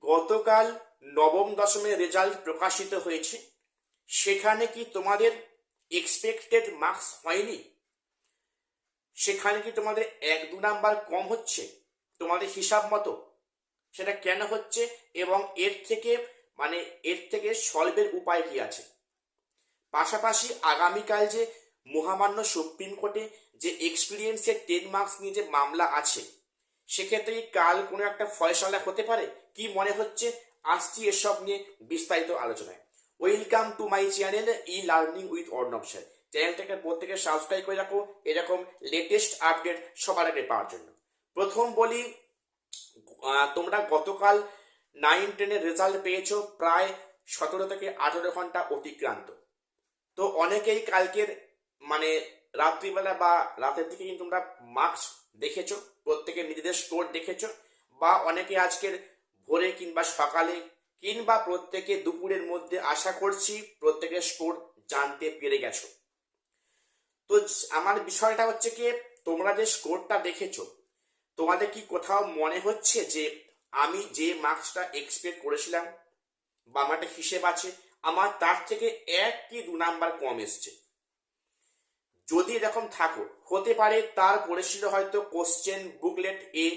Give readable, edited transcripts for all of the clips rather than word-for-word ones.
গতকাল নবম দশমের রেজাল্ট প্রকাশিত হয়েছে, সেখানে কি তোমাদের এক্সপেক্টেড মার্কস হয়নি? সেখানে কি তোমাদের 1-2 নাম্বার কম হচ্ছে তোমাদের হিসাব মতো? সেটা কেন হচ্ছে এবং এর থেকে সলভের উপায় কি আছে? পাশাপাশি আগামীকাল যে মহামান্য সুপ্রিম কোর্টে যে এক্সপিরিয়েন্সের 10 মার্কস নিয়ে যে মামলা আছে, সেক্ষেত্রে কি কাল কোনো একটা ফয়সালা হতে পারে? কি মনে হচ্ছে? আসছি এসব নিয়ে বিস্তারিত আলোচনায়। Welcome to my channel e learning with Arnab sir. চ্যানেলটাকে প্রত্যেকে সাবস্ক্রাইব করে রাখো এরকম লেটেস্ট আপডেট সবার আগে পাওয়ার জন্য। প্রথম বলি, তোমরা গতকাল 9-10-এর রেজাল্ট পেয়েছো প্রায় 17 থেকে 18 ঘন্টা অতিক্রান্ত। তো অনেকেই কালকের মানে রাত্রিবেলা বা রাতের দিকে কিন্তু তোমরা মার্কস দেখেছো, প্রত্যেকে নিজেদের স্কোর দেখেছো, বা অনেকে আজকের ভোরে কিংবা সকালে কিংবা প্রত্যেকে দুপুরের মধ্যে আশা করছি প্রত্যেকের স্কোর জানতে পেরে গেছো। তো আমার বিষয়টা হচ্ছে কি, তোমরা যে স্কোরটা দেখেছো, তোমাদের কি কোথাও মনে হচ্ছে যে আমি যে মার্কসটা এক্সপেক্ট করেছিলাম বা আমার একটা হিসেব আছে, আমার তার থেকে 1 কি 2 নাম্বার কম এসছে? যদি এরকম থাকো, হতে পারে তার পড়েছিল হয়তো কোশ্চেন বুকলেট এ,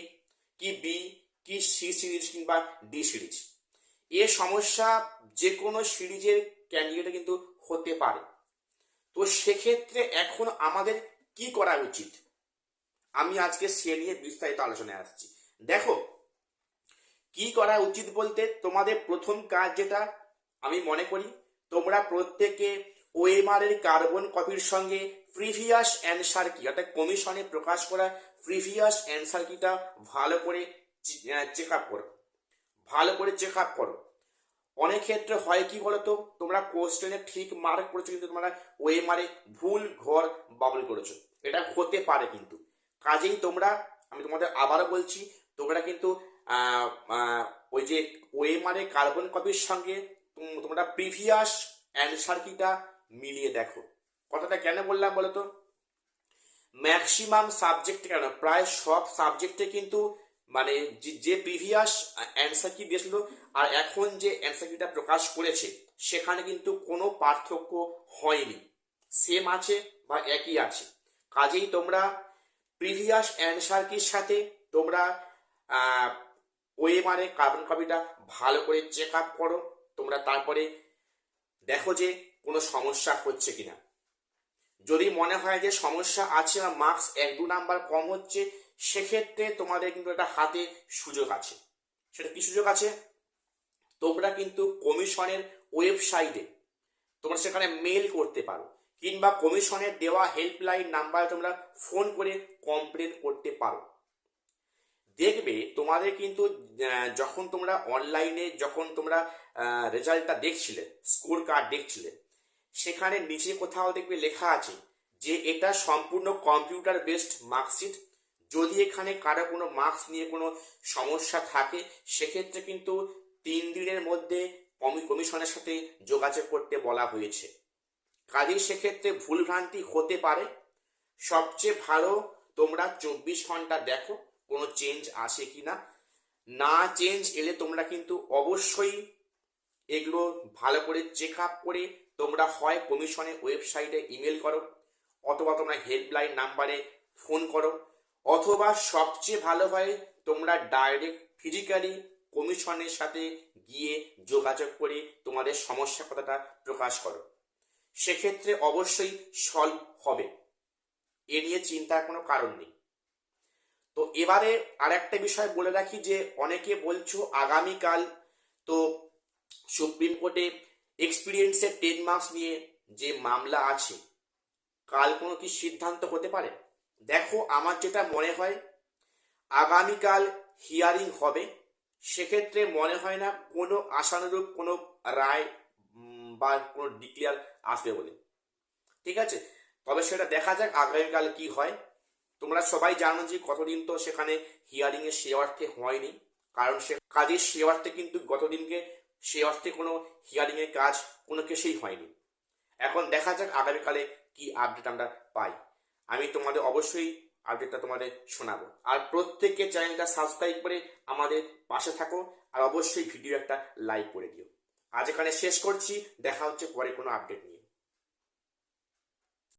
কি বি, কি সি সিরিজ কিংবা ডি সিরিজ। এ সমস্যা যে কোনো সিরিজের ক্যান্ডিডেটে কিন্তু হতে পারে। তো সেক্ষেত্রে এখন আমাদের কি করা উচিত, আমি আজকে সে নিয়ে বিস্তারিত আলোচনায় আসছি। দেখো, কি করা উচিত বলতে, তোমাদের প্রথম কাজ যেটা আমি মনে করি, তোমরা প্রত্যেকে ওএমআর এর কার্বন কপির সঙ্গে প্রিভিয়াস অ্যান্সার কি, অর্থাৎ কমিশনে প্রকাশ করা প্রিভিয়াস অ্যান্সার কিটা ভালো করে চেক আপ করো, ভালো করে চেক আপ করো। অনেক ক্ষেত্রে হয় কি বলতো, তোমরা কোশ্চেনে ঠিক মার্ক করেছো কিন্তু তোমরা ওএমআর এ ভুল ঘর বাবল করেছো, এটা হতে পারে কিন্তু। কাজেই তোমরা, আমি তোমাদের আবারও বলছি, তোমরা কিন্তু ওই যে ওএমআর এর কার্বন কপির সঙ্গে তোমরা প্রিভিয়াস অ্যান্সার কিটা মিলিয়ে দেখো। কথাটা কেন বললাম বলতো, ম্যাক্সিমাম সাবজেক্টে, কেন প্রায় সব সাবজেক্টে কিন্তু মানে যে প্রিভিয়াস অ্যান্সার কি দিয়েছিল আর এখন যে অ্যান্সার কিটা প্রকাশ করেছে, সেখানে কিন্তু কোনো পার্থক্য হয়নি, সেম আছে বা একই আছে। কাজেই তোমরা প্রিভিয়াস অ্যান্সার কির সাথে তোমরা ওএমআর এর কার্বন কপিটা ভালো করে চেক আপ করো। তোমরা তারপরে দেখো যে কোনো সমস্যা হচ্ছে কিনা। যদি মনে হয় যে সমস্যা আছে বা মার্কস 1-2 নাম্বার কম হচ্ছে, সেক্ষেত্রে তোমাদের কিন্তু একটা হাতে সুযোগ আছে। সেটা কি সুযোগ আছে? তোমরা কিন্তু কমিশনের ওয়েবসাইটে তোমরা সেখানে মেল করতে পারো, কিংবা কমিশনের দেওয়া হেল্পলাইন নাম্বারে তোমরা ফোন করে কমপ্লেন করতে পারো। দেখবে তোমাদের কিন্তু যখন তোমরা অনলাইনে যখন তোমরা রেজাল্টটা দেখছিলে, স্কোর কার্ড দেখছিলে, সেখানে নিচে কোথাও দেখবে লেখা আছে যে এটা সম্পূর্ণ কম্পিউটার বেসড মার্কশিট। যদি এখানে কারো কোনো মার্কস নিয়ে কোনো সমস্যা থাকে, সেক্ষেত্রে কিন্তু 3 দিনের মধ্যে কমিশনের সাথে যোগাযোগ করতে বলা হয়েছে। কাজেই সেক্ষেত্রে ভুলভ্রান্তি হতে পারে। সবচেয়ে ভালো তোমরা 24 ঘন্টা দেখো কোনো চেঞ্জ আসে কিনা। না চেঞ্জ এলে তোমরা কিন্তু অবশ্যই এগুলো ভালো করে চেক আপ করে তোমরা হয় কমিশনের ওয়েবসাইটে ইমেল করো, অথবা তোমরা হেল্পলাইন নাম্বারে ফোন করো, অথবা সবচেয়ে ভালো হয় তোমরা ডাইরেক্ট ফিজিক্যালি কমিশনের সাথে গিয়ে যোগাযোগ করে তোমাদের সমস্যা কথাটা প্রকাশ করো। সেক্ষেত্রে অবশ্যই সলভ হবে, এ নিয়ে চিন্তার কোনো কারণ নেই। তো এবারে আর একটা বিষয় বলে রাখি যে অনেকে বলছো আগামীকাল তো সুপ্রিম কোর্টে এক্সপিরিয়েন্সের 10 মার্কস নিয়ে যে মামলা আছে, কাল কোনো কি সিদ্ধান্ত হতে পারে? দেখো, আমার যেটা মনে হয় আগামীকাল হিয়ারিং হবে, সেক্ষেত্রে মনে হয় না কোনো আশানুরূপ কোনো রায় বা কোনো ডিক্লেয়ার আসবে বলে। ঠিক আছে, তবে সেটা দেখা যাক আগামীকাল কি হয়। তোমরা সবাই জানো যে কতদিন তো সেখানে হিয়ারিং এর সে অর্থে হয়নি, কারণ সে কাজের সে অর্থে কিন্তু গতদিনকে সে অর্থে কোনো হিয়ারিং এর কাজ কোনো কিছুই হয়নি। এখন দেখা যাক আগামীকালে কি আপডেট আমরা পাই। আমি তোমাদের অবশ্যই আপডেটটা তোমাদের শোনাবো। আর প্রত্যেককে চ্যানেলটা সাবস্ক্রাইব করে আমাদের পাশে থাকো, আর অবশ্যই ভিডিও একটা লাইক করে দিও। আজ এখানে শেষ করছি, দেখা হচ্ছে পরে কোনো আপডেট নিয়ে।